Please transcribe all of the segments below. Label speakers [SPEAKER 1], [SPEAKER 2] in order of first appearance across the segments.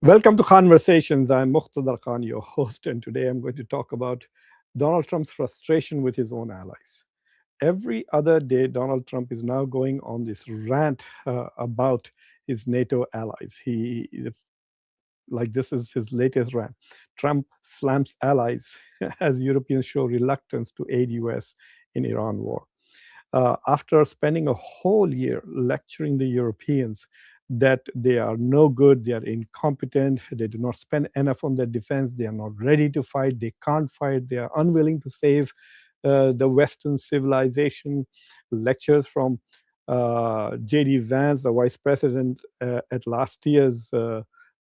[SPEAKER 1] Welcome to Conversations. I'm Muqtadar Khan, your host, and today I'm going to talk about Donald Trump's frustration with his own allies. Every other day, Donald Trump is now going on this rant about his NATO allies. This is his latest rant. Trump slams allies as Europeans show reluctance to aid US in Iran war. After spending a whole year lecturing the Europeans that they are no good, they are incompetent, they do not spend enough on their defense, they are not ready to fight, they can't fight, they are unwilling to save the Western civilization. Lectures from J.D. Vance, the vice president, at last year's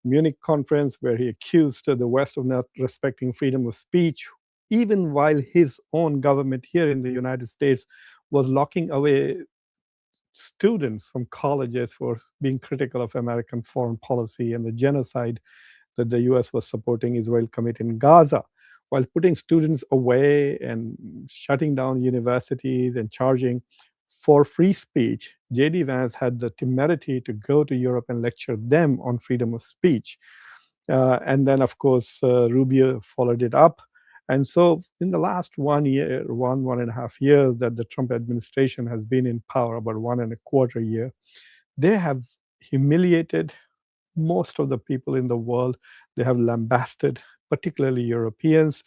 [SPEAKER 1] Munich conference, where he accused the West of not respecting freedom of speech, even while his own government here in the United States was locking away students from colleges for being critical of American foreign policy and the genocide that the US was supporting Israel commit in Gaza, while putting students away and shutting down universities and charging for free speech. J.D. Vance had the temerity to go to Europe and lecture them on freedom of speech. And then, of course, Rubio followed it up. And so, in the last 1 year, 1.5 years that the Trump administration has been in power, about 1.25 years, they have humiliated most of the people in the world. They have lambasted, particularly Europeans,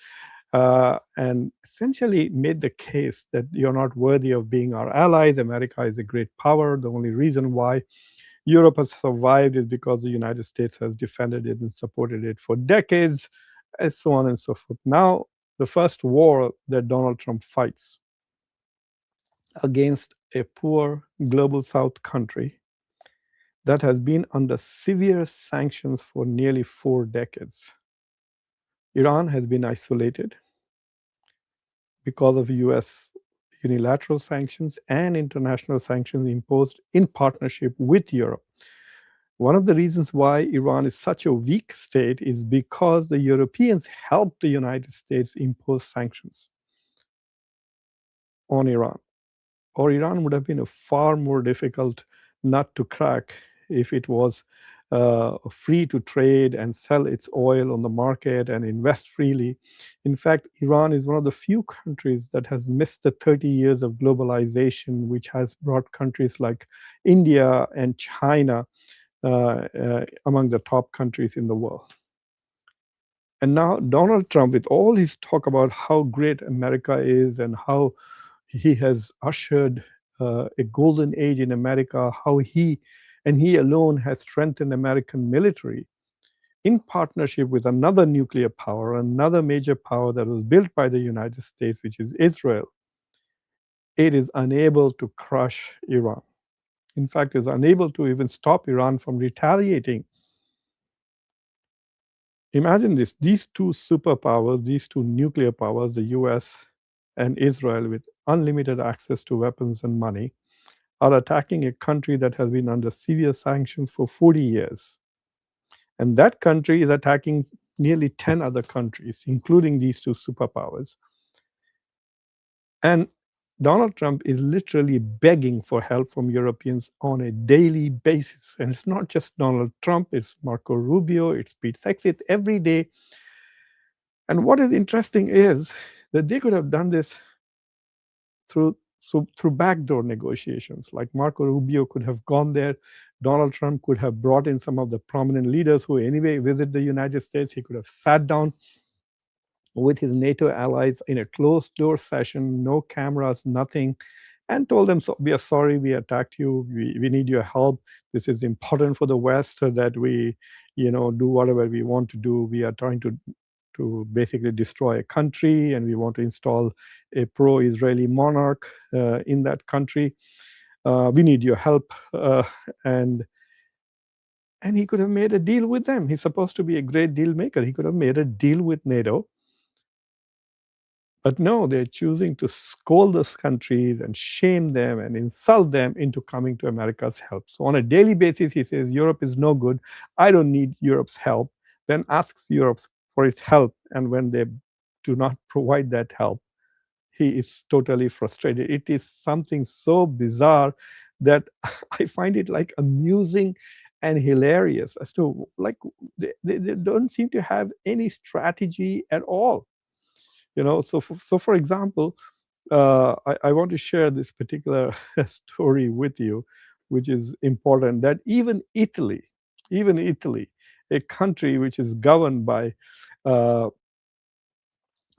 [SPEAKER 1] and essentially made the case that you're not worthy of being our allies. America is a great power. The only reason why Europe has survived is because the United States has defended it and supported it for decades, and so on and so forth. Now, the first war that Donald Trump fights against a poor global south country that has been under severe sanctions for nearly 4 decades. Iran has been isolated because of US unilateral sanctions and international sanctions imposed in partnership with Europe. One of the reasons why Iran is such a weak state is because the Europeans helped the United States impose sanctions on Iran, or Iran would have been a far more difficult nut to crack if it was free to trade and sell its oil on the market and invest freely. In fact, Iran is one of the few countries that has missed the 30 years of globalization, which has brought countries like India and China among the top countries in the world. And now Donald Trump, with all his talk about how great America is and how he has ushered a golden age in America, how he and he alone has strengthened American military in partnership with another nuclear power, another major power that was built by the United States, which is Israel. It is unable to crush Iran. In fact, is unable to even stop Iran from retaliating. Imagine this, these two superpowers, these two nuclear powers, the US and Israel, with unlimited access to weapons and money, are attacking a country that has been under severe sanctions for 40 years. And that country is attacking nearly 10 other countries, including these two superpowers. And Donald Trump is literally begging for help from Europeans on a daily basis. And it's not just Donald Trump, it's Marco Rubio, it's Pete Sexit every day. And what is interesting is that they could have done this through backdoor negotiations. Like Marco Rubio could have gone there. Donald Trump could have brought in some of the prominent leaders who anyway visit the United States. He could have sat down with his NATO allies in a closed door session, no cameras, nothing, and told them, so, we are sorry we attacked you. We need your help. This is important for the West that we, do whatever we want to do. We are trying to basically destroy a country, and we want to install a pro-Israeli monarch in that country. We need your help, and he could have made a deal with them. He's supposed to be a great deal maker. He could have made a deal with NATO. But no, they're choosing to scold those countries and shame them and insult them into coming to America's help. So on a daily basis, he says, Europe is no good. I don't need Europe's help. Then asks Europe for its help. And when they do not provide that help, he is totally frustrated. It is something so bizarre that I find it like amusing and hilarious as to like they don't seem to have any strategy at all. So for example, I want to share this particular story with you, which is important. That even Italy, a country which is governed by uh,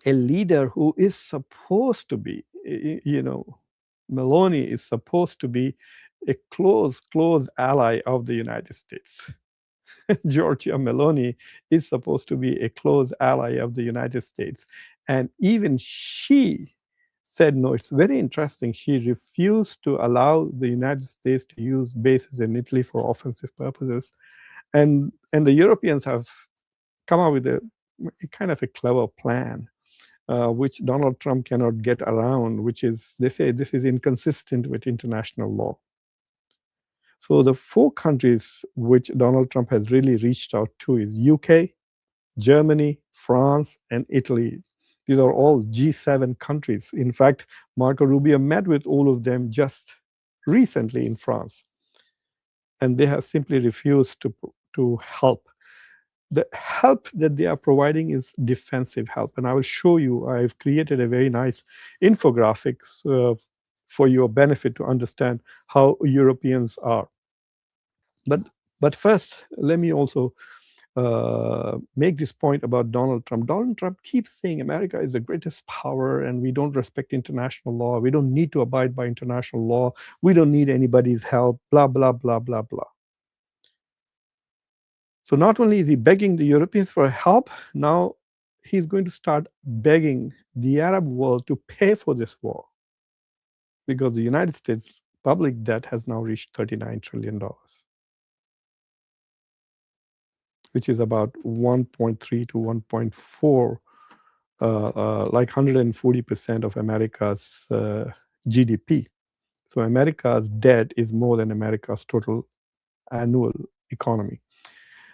[SPEAKER 1] a leader who is supposed to be, Meloni is supposed to be a close ally of the United States. Giorgia Meloni is supposed to be a close ally of the United States. And even she said no. It's very interesting. She refused to allow the United States to use bases in Italy for offensive purposes. And the Europeans have come up with a kind of a clever plan, which Donald Trump cannot get around, which is they say this is inconsistent with international law. So the four countries which Donald Trump has really reached out to is UK, Germany, France, and Italy. These are all G7 countries. In fact, Marco Rubio met with all of them just recently in France, and they have simply refused to help. The help that they are providing is defensive help, and I will show you. I've created a very nice infographics for your benefit to understand how Europeans are. But but first, let me also make this point about Donald Trump. Donald Trump keeps saying America is the greatest power and we don't respect international law. We don't need to abide by international law. We don't need anybody's help, blah, blah, blah, blah, blah. So not only is he begging the Europeans for help, now he's going to start begging the Arab world to pay for this war, because the United States public debt has now reached $39 trillion, which is about 1.3 to 1.4, like 140% of America's GDP. So America's debt is more than America's total annual economy.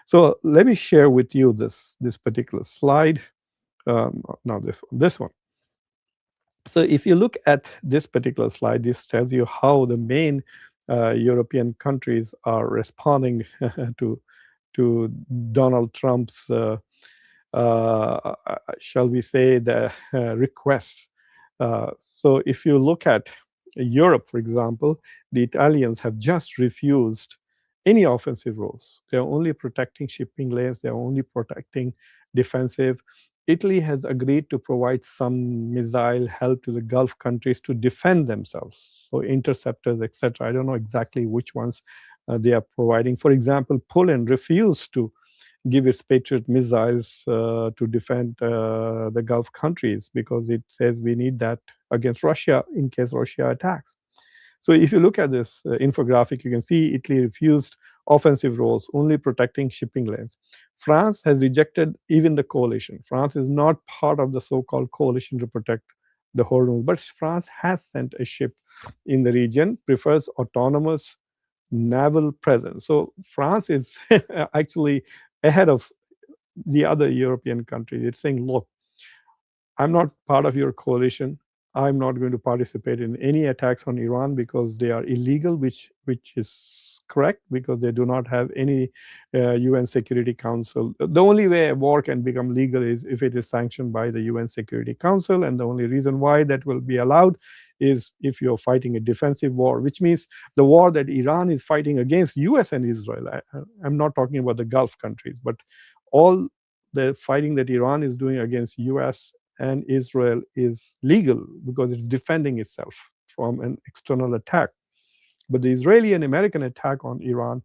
[SPEAKER 1] So let me share with you this particular slide. Now this one. So if you look at this particular slide, this tells you how the main European countries are responding to Donald Trump's, shall we say, the requests. So if you look at Europe, for example, the Italians have just refused any offensive roles. They're only protecting shipping lanes. They're only protecting defensive. Italy has agreed to provide some missile help to the Gulf countries to defend themselves. So interceptors, etc. I don't know exactly which ones they are providing. For example, Poland refused to give its Patriot missiles to defend the Gulf countries because it says we need that against Russia in case Russia attacks. So if you look at this infographic, you can see Italy refused offensive roles, only protecting shipping lanes. France has rejected even the coalition. France is not part of the so-called coalition to protect the Hormuz, but France has sent a ship in the region, prefers autonomous naval presence. So France is actually ahead of the other European countries. It's saying, look, I'm not part of your coalition. I'm not going to participate in any attacks on Iran because they are illegal, which is correct, because they do not have any UN Security Council. The only way a war can become legal is if it is sanctioned by the UN Security Council, and the only reason why that will be allowed is if you're fighting a defensive war, which means the war that Iran is fighting against US and Israel. I'm not talking about the Gulf countries, but all the fighting that Iran is doing against US and Israel is legal because it's defending itself from an external attack. But the Israeli and American attack on Iran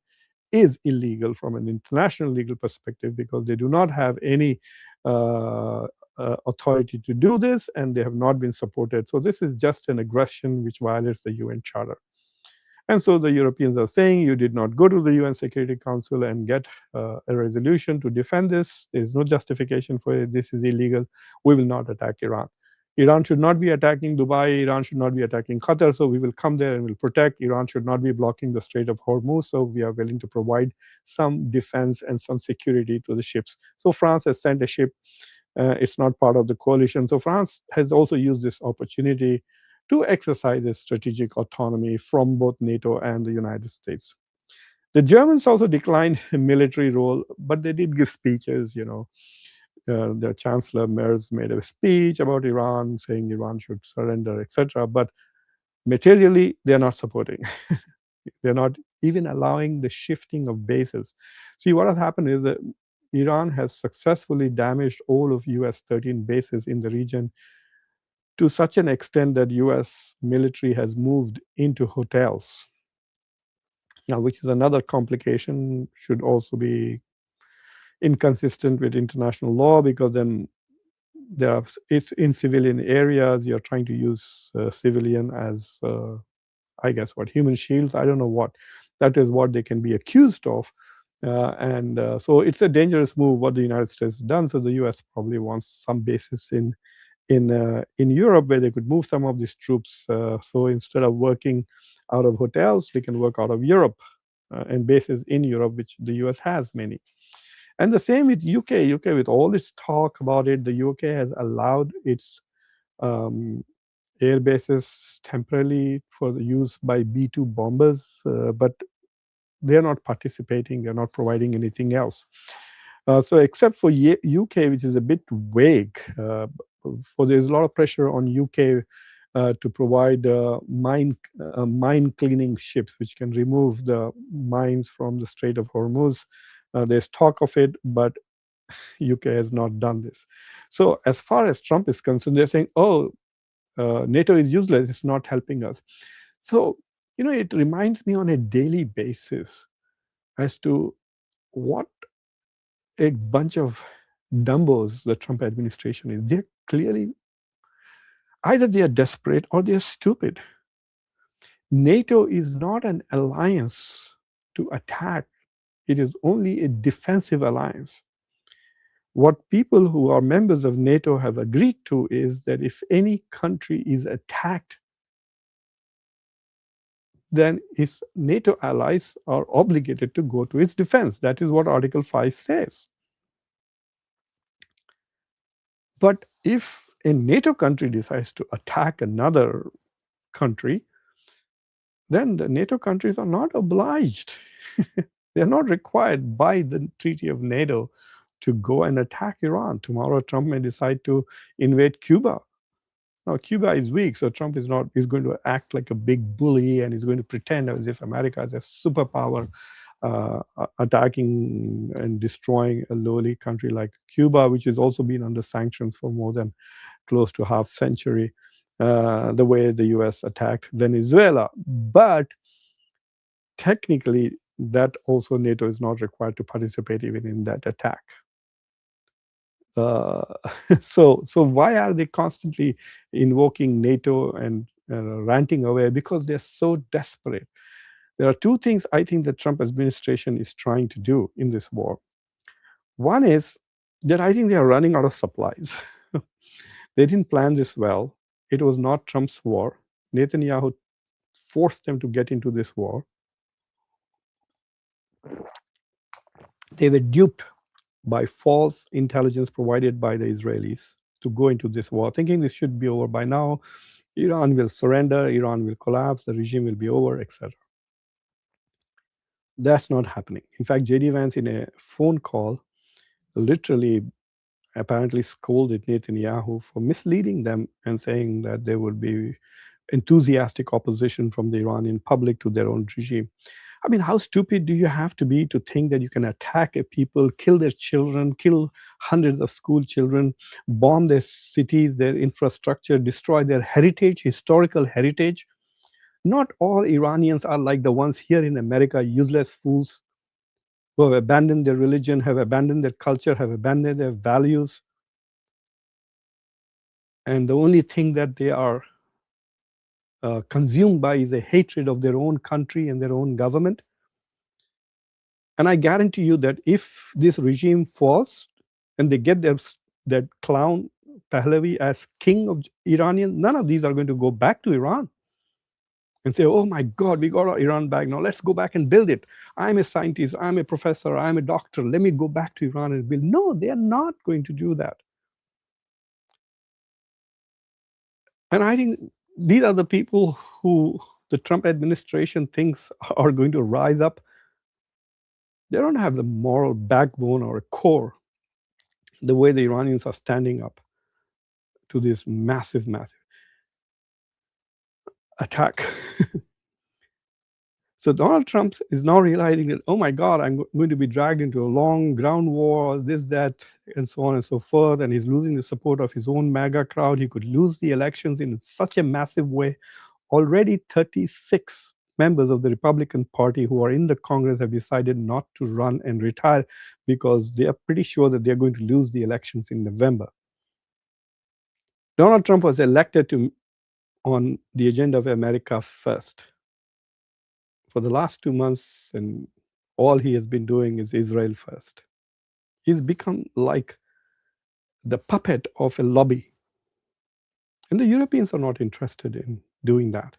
[SPEAKER 1] is illegal from an international legal perspective because they do not have any authority to do this, and they have not been supported. So this is just an aggression which violates the UN Charter. And so the Europeans are saying you did not go to the UN Security Council and get a resolution to defend this. There is no justification for it. This is illegal. We will not attack Iran. Iran should not be attacking Dubai. Iran should not be attacking Qatar. So we will come there and will protect. Iran should not be blocking the Strait of Hormuz. So we are willing to provide some defense and some security to the ships. So France has sent a ship. It's not part of the coalition. So France has also used this opportunity to exercise its strategic autonomy from both NATO and the United States. The Germans also declined a military role, but they did give speeches. The Chancellor Merz made a speech about Iran, saying Iran should surrender, etc. But materially, they are not supporting. They're not even allowing the shifting of bases. See, what has happened is that Iran has successfully damaged all of US 13 bases in the region to such an extent that US military has moved into hotels. Now, which is another complication, should also be inconsistent with international law, because then it's in civilian areas. You're trying to use civilian as I guess what, human shields. I don't know what. That is what they can be accused of. And so it's a dangerous move what the United States has done. So the US probably wants some bases in Europe where they could move some of these troops. So instead of working out of hotels, they can work out of Europe, and bases in Europe, which the US has many. And the same with UK. UK, with all its talk about it, the UK has allowed its um, air bases temporarily for the use by B-2 bombers, but they're not participating, they're not providing anything else. So except for UK, which is a bit vague, for there's a lot of pressure on UK to provide mine cleaning ships, which can remove the mines from the Strait of Hormuz. There's talk of it, but UK has not done this. So as far as Trump is concerned, they're saying, "Oh, NATO is useless; it's not helping us." So it reminds me on a daily basis as to what a bunch of dumbos the Trump administration is. They're clearly either they are desperate or they are stupid. NATO is not an alliance to attack. It is only a defensive alliance. What people who are members of NATO have agreed to is that if any country is attacked, then its NATO allies are obligated to go to its defense. That is what Article 5 says. But if a NATO country decides to attack another country, then the NATO countries are not obliged. They're not required by the Treaty of NATO to go and attack Iran. Tomorrow, Trump may decide to invade Cuba. Now, Cuba is weak, so Trump is not is going to act like a big bully, and is going to pretend as if America is a superpower, attacking and destroying a lowly country like Cuba, which has also been under sanctions for more than close to half century, the way the US attacked Venezuela. But technically, that also NATO is not required to participate even in that attack. Uh, so why are they constantly invoking NATO and ranting away? Because they're so desperate. There are two things I think the Trump administration is trying to do in this war. One is that I think they are running out of supplies. They didn't plan this well. It was not Trump's war. Netanyahu forced them to get into this war. They were duped by false intelligence provided by the Israelis to go into this war, thinking this should be over by now. Iran will surrender, Iran will collapse, the regime will be over, etc. That's not happening. In fact, J.D. Vance, in a phone call, literally apparently scolded Netanyahu for misleading them and saying that there would be enthusiastic opposition from the Iranian public to their own regime. I mean, how stupid do you have to be to think that you can attack a people, kill their children, kill hundreds of school children, bomb their cities, their infrastructure, destroy their heritage, historical heritage? Not all Iranians are like the ones here in America, useless fools who have abandoned their religion, have abandoned their culture, have abandoned their values. And the only thing that they are consumed by is a hatred of their own country and their own government. And I guarantee you that if this regime falls and they get that clown Pahlavi as king of Iranian, none of these are going to go back to Iran and say, "Oh my God, we got our Iran back. Now let's go back and build it. I'm a scientist, I'm a professor, I'm a doctor. Let me go back to Iran and build." No, they are not going to do that. And I think these are the people who the Trump administration thinks are going to rise up They don't have the moral backbone or a core the way the Iranians are standing up to this massive, massive attack. So Donald Trump is now realizing that, oh my God, I'm going to be dragged into a long ground war, this, that, and so on and so forth. And he's losing the support of his own MAGA crowd. He could lose the elections in such a massive way. Already 36 members of the Republican Party who are in the Congress have decided not to run and retire because they are pretty sure that they're going to lose the elections in November. Donald Trump was elected on the agenda of America First. For the last 2 months, and all he has been doing is Israel First. He's become like the puppet of a lobby. And the Europeans are not interested in doing that.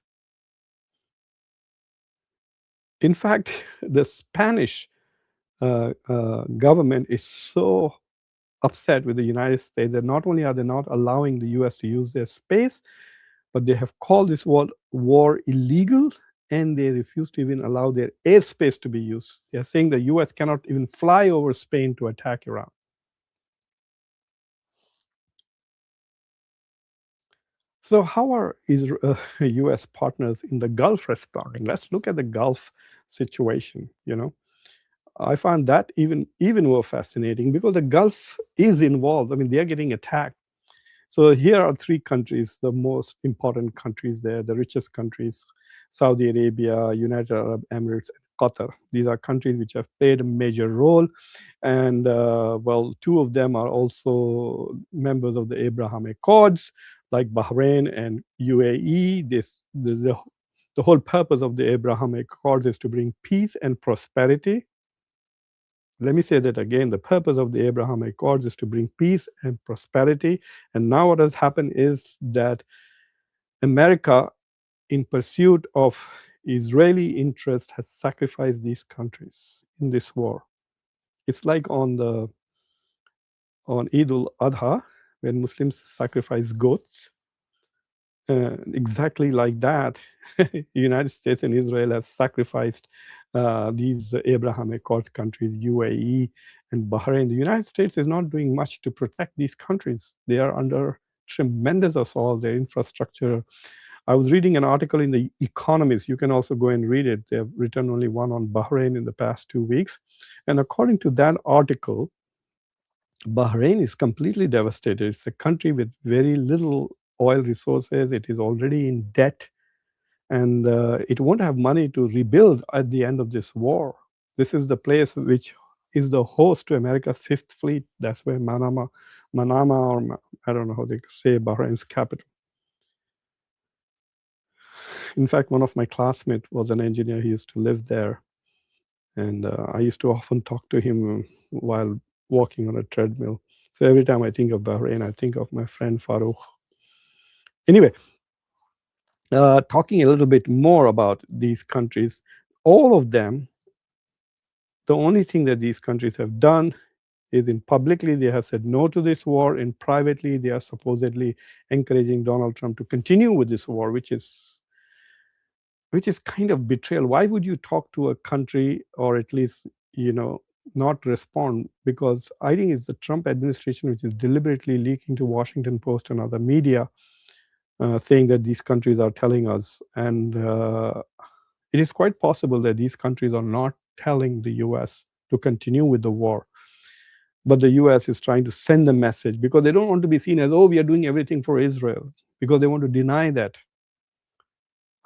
[SPEAKER 1] In fact, the Spanish government is so upset with the United States that not only are they not allowing the US to use their space, but they have called this war illegal, and they refuse to even allow their airspace to be used. They are saying the US cannot even fly over Spain to attack Iran. So how are US partners in the Gulf responding? Let's look at the Gulf situation, I find that even more fascinating because the Gulf is involved. I mean, they're getting attacked. So here are three countries, the most important countries there, the richest countries: Saudi Arabia, United Arab Emirates, and Qatar. These are countries which have played a major role. And well, two of them are also members of the Abraham Accords, like Bahrain and UAE. The whole purpose of the Abraham Accords is to bring peace and prosperity. Let me say that again. The purpose of the Abraham Accords is to bring peace and prosperity. And now what has happened is that America, in pursuit of Israeli interest, has sacrificed these countries in this war. It's like on Eid al-Adha, when Muslims sacrifice goats. Exactly like that, the United States and Israel have sacrificed these Abraham Accords countries, UAE and Bahrain. The United States is not doing much to protect these countries. They are under tremendous assault, their infrastructure. I was reading an article in The Economist. You can also go and read it. They have written only one on Bahrain in the past 2 weeks. And according to that article, Bahrain is completely devastated. It's a country with very little oil resources. It is already in debt, and it won't have money to rebuild at the end of this war. This is the place which is the host to America's Fifth Fleet. That's where Manama, or I don't know how they say Bahrain's capital. In fact, one of my classmates was an engineer. He used to live there, and I used to often talk to him while walking on a treadmill. So every time I think of Bahrain, I think of my friend Farouk. Anyway, talking a little bit more about these countries, all of them, the only thing that these countries have done is in publicly they have said no to this war, and privately they are supposedly encouraging Donald Trump to continue with this war, which is kind of betrayal. Why would you talk to a country, or at least not respond? Because I think it's the Trump administration which is deliberately leaking to Washington Post and other media, saying that these countries are telling us. And it is quite possible that these countries are not telling the US to continue with the war. But the US is trying to send a message because they don't want to be seen as, oh, we are doing everything for Israel, because they want to deny that.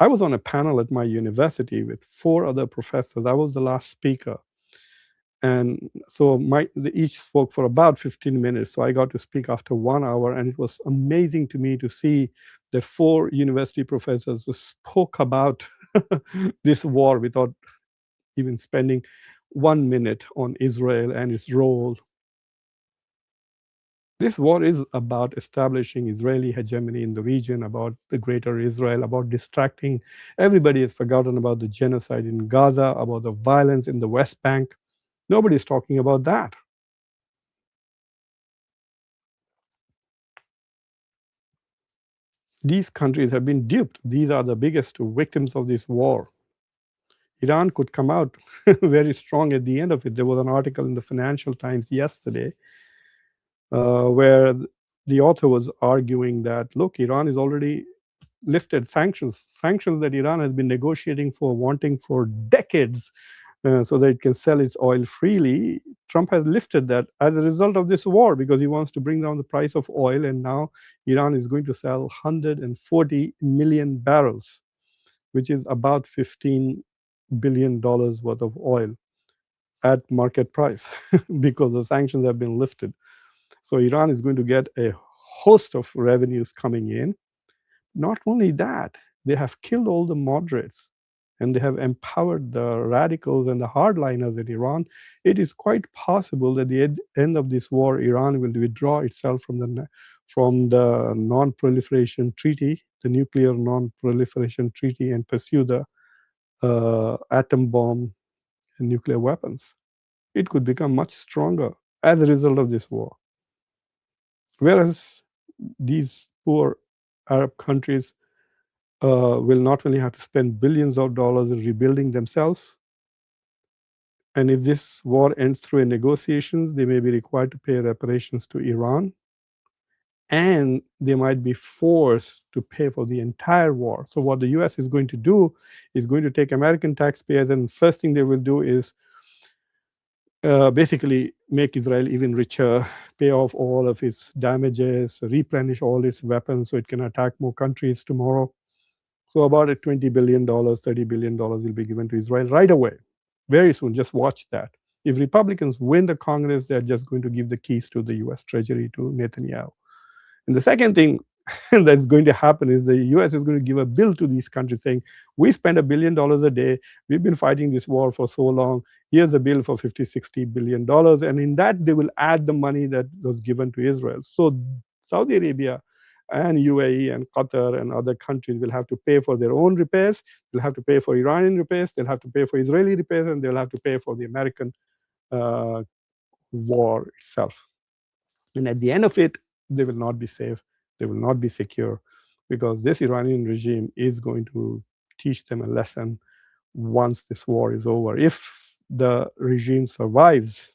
[SPEAKER 1] I was on a panel at my university with 4 other professors. I was the last speaker. And so they each spoke for about 15 minutes. So I got to speak after 1 hour. And it was amazing to me to see that 4 university professors spoke about this war without even spending 1 minute on Israel and its role. This war is about establishing Israeli hegemony in the region, about the greater Israel, about distracting. Everybody has forgotten about the genocide in Gaza, about the violence in the West Bank. Nobody's talking about that. These countries have been duped. These are the biggest victims of this war. Iran could come out very strong at the end of it. There was an article in the Financial Times yesterday where the author was arguing that, look, Iran is already lifted sanctions that Iran has been negotiating for, wanting for decades, so that it can sell its oil freely. Trump has lifted that as a result of this war because he wants to bring down the price of oil, and now Iran is going to sell 140 million barrels, which is about $15 billion worth of oil at market price because the sanctions have been lifted. So Iran is going to get a host of revenues coming in. Not only that, they have killed all the moderates and they have empowered the radicals and the hardliners in Iran. It is quite possible that at the end of this war, Iran will withdraw itself from the non-proliferation treaty, the nuclear non-proliferation treaty, and pursue the atom bomb and nuclear weapons. It could become much stronger as a result of this war. Whereas these poor Arab countries will not only have to spend billions of dollars in rebuilding themselves, and if this war ends through negotiations, they may be required to pay reparations to Iran, and they might be forced to pay for the entire war. So what the US is going to do is going to take American taxpayers, and first thing they will do is basically make Israel even richer, pay off all of its damages, replenish all its weapons so it can attack more countries tomorrow. So about $20 billion, $30 billion will be given to Israel right away, very soon. Just watch that. If Republicans win the Congress, they're just going to give the keys to the US Treasury to Netanyahu. And the second thing that's going to happen is the US is going to give a bill to these countries saying, we spend $1 billion a day. We've been fighting this war for so long. Here's a bill for $50-60 billion. And in that, they will add the money that was given to Israel. So Saudi Arabia and UAE and Qatar and other countries will have to pay for their own repairs. They'll have to pay for Iranian repairs. They'll have to pay for Israeli repairs. And they'll have to pay for the American war itself. And at the end of it, they will not be safe. They will not be secure, because this Iranian regime is going to teach them a lesson once this war is over. If the regime survives,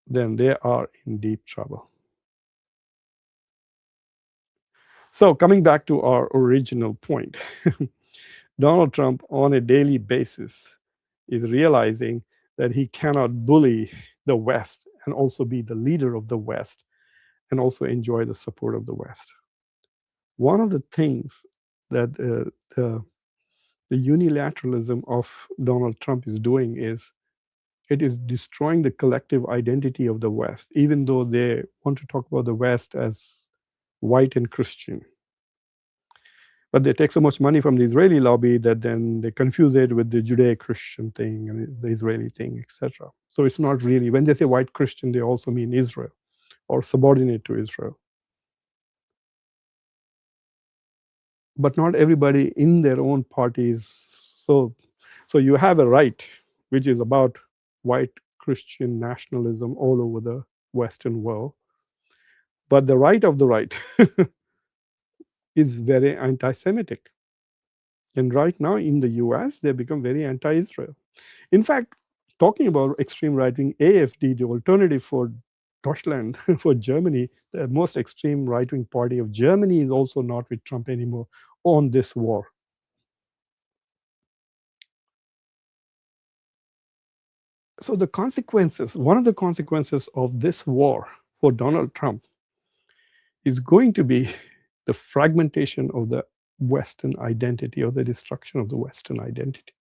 [SPEAKER 1] then they are in deep trouble. So coming back to our original point, Donald Trump on a daily basis is realizing that he cannot bully the West and also be the leader of the West and also enjoy the support of the West. One of the things that the unilateralism of Donald Trump is doing is it is destroying the collective identity of the West, even though they want to talk about the West as white and Christian. But they take so much money from the Israeli lobby that then they confuse it with the Judeo-Christian thing and the Israeli thing, etc. So it's not really, when they say white Christian, they also mean Israel or subordinate to Israel. But not everybody in their own parties. So you have a right, which is about white Christian nationalism all over the Western world. But the right of the right is very anti-Semitic. And right now in the US, they become very anti-Israel. In fact, talking about extreme right-wing, AfD, the alternative for Deutschland, for Germany, the most extreme right-wing party of Germany, is also not with Trump anymore on this war. So the consequences, one of the consequences of this war for Donald Trump is going to be the fragmentation of the Western identity, or the destruction of the Western identity.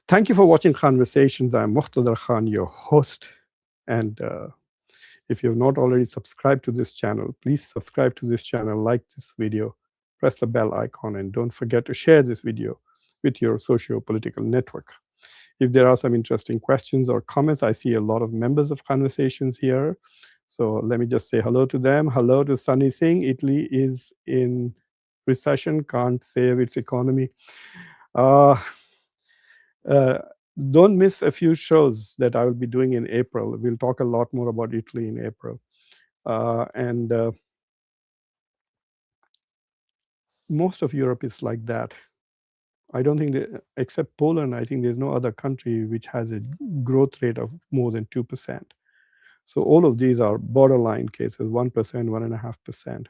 [SPEAKER 1] Thank you for watching Conversations. I'm Muqtadar Khan, your host. And if you have not already subscribed to this channel, please subscribe to this channel, like this video, press the bell icon, and don't forget to share this video with your socio-political network. If there are some interesting questions or comments, I see a lot of members of Conversations here. So let me just say hello to them. Hello to Sunny Singh. Italy is in recession, can't save its economy. Don't miss a few shows that I will be doing in April. We'll talk a lot more about Italy in April. most of Europe is like that. I don't think that, except Poland, I think there's no other country which has a growth rate of more than 2%. So all of these are borderline cases, 1%, 1.5%.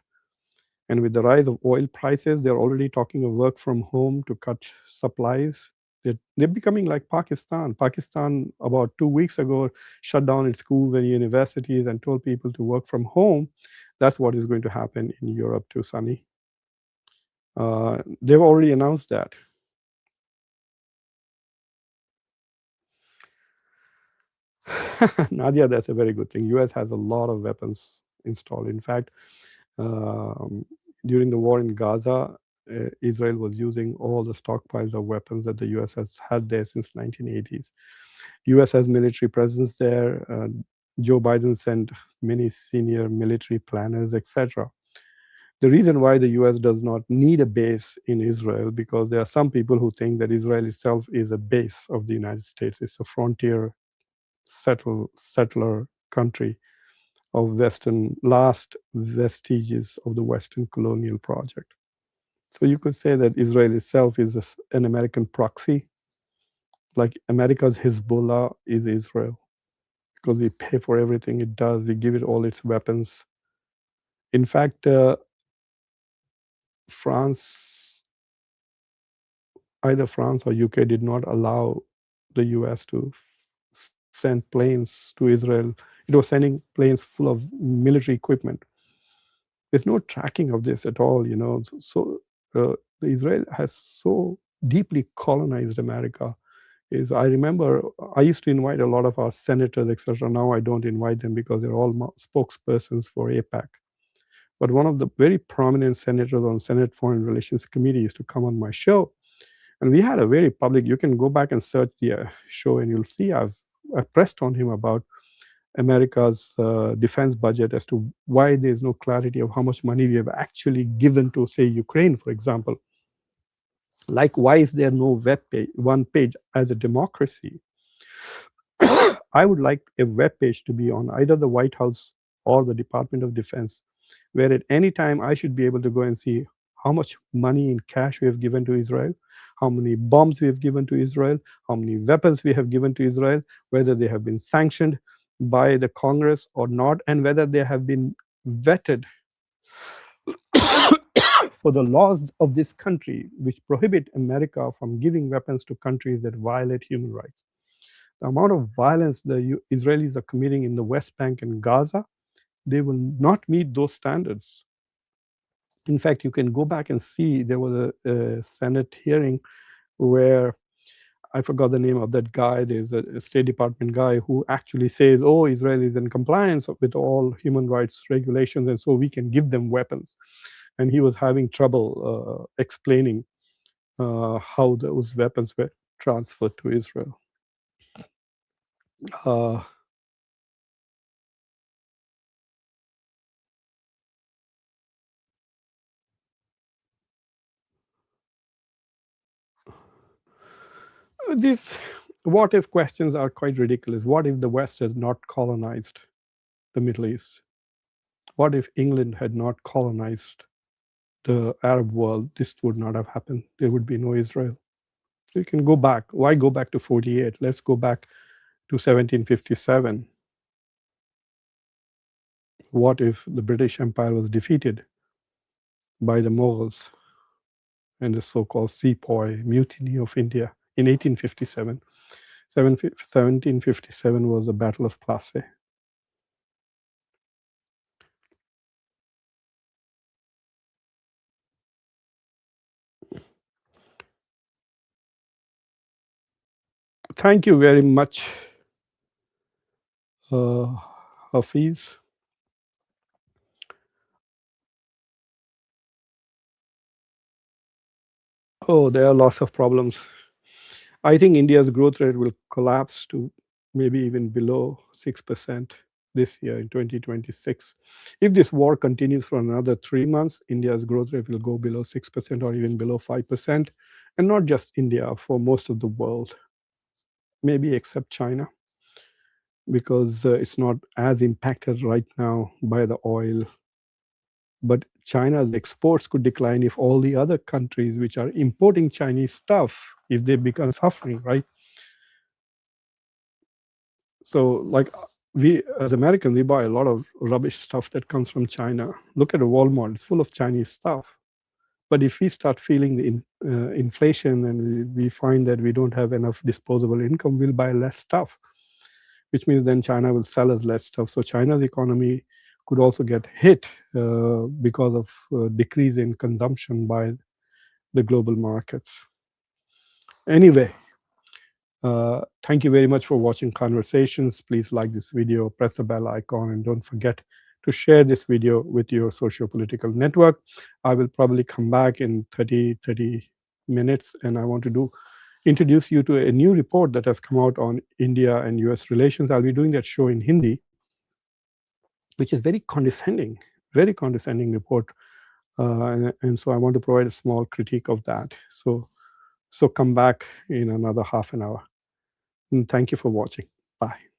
[SPEAKER 1] And with the rise of oil prices, they're already talking of work from home to cut supplies. They're becoming like Pakistan. Pakistan, about 2 weeks ago, shut down its schools and universities and told people to work from home. That's what is going to happen in Europe too, Sunny. They've already announced that. Nadia, that's a very good thing. US has a lot of weapons installed. In fact, um, during the war in Gaza, Israel was using all the stockpiles of weapons that the US has had there since 1980s. US has military presence there. Joe Biden sent many senior military planners, etc. The reason why the US does not need a base in Israel, because there are some people who think that Israel itself is a base of the United States. It's a frontier settler country of Western, last vestiges of the Western colonial project. So you could say that Israel itself is an American proxy, like America's Hezbollah is Israel, because we pay for everything it does. We give it all its weapons. In fact, France, either France or UK did not allow the US to send planes to Israel. It was sending planes full of military equipment. There's no tracking of this at all, you know. So Israel has so deeply colonized America. Is I remember I used to invite a lot of our senators, etc. Now I don't invite them because they're all spokespersons for APAC. But one of the very prominent senators on Senate Foreign Relations Committee used to come on my show, and we had a very public. You can go back and search the show, and you'll see I pressed on him about America's defense budget as to why there's no clarity of how much money we have actually given to, say, Ukraine, for example. Like, why is there no web page, one page as a democracy? I would like a web page to be on either the White House or the Department of Defense, where at any time I should be able to go and see how much money in cash we have given to Israel, how many bombs we have given to Israel, how many weapons we have given to Israel, whether they have been sanctioned by the Congress or not, and whether they have been vetted for the laws of this country, which prohibit America from giving weapons to countries that violate human rights. The amount of violence the Israelis are committing in the West Bank and Gaza, they will not meet those standards. In fact, you can go back and see there was a Senate hearing where I forgot the name of that guy. There's a State Department guy who actually says, oh, Israel is in compliance with all human rights regulations, and so we can give them weapons. And he was having trouble explaining how those weapons were transferred to Israel. Uh, these what if questions are quite ridiculous. What if the West had not colonized the Middle East? What if England had not colonized the Arab world? This would not have happened. There would be no Israel. You can go back. Why go back to 48? Let's go back to 1757. What if the British Empire was defeated by the Mughals and the so-called Sepoy Mutiny of India in 1857? 1757 was the Battle of Plassey. Thank you very much, Hafiz. Oh, there are lots of problems. I think India's growth rate will collapse to maybe even below 6% this year in 2026. If this war continues for another 3 months, India's growth rate will go below 6% or even below 5%. And not just India, for most of the world, maybe except China, because it's not as impacted right now by the oil. But China's exports could decline if all the other countries which are importing Chinese stuff, if they become suffering, right? So, like, we as Americans, we buy a lot of rubbish stuff that comes from China. Look at a Walmart; it's full of Chinese stuff. But if we start feeling the inflation and we find that we don't have enough disposable income, we'll buy less stuff, which means then China will sell us less stuff. So China's economy could also get hit because of decrease in consumption by the global markets. Anyway, thank you very much for watching Conversations. Please like this video, press the bell icon, and don't forget to share this video with your socio-political network. I will probably come back in 30 minutes, and I want to introduce you to a new report that has come out on India and US relations. I'll be doing that show in Hindi, which is very condescending report. And so I want to provide a small critique of that. So come back in another half an hour. And thank you for watching. Bye.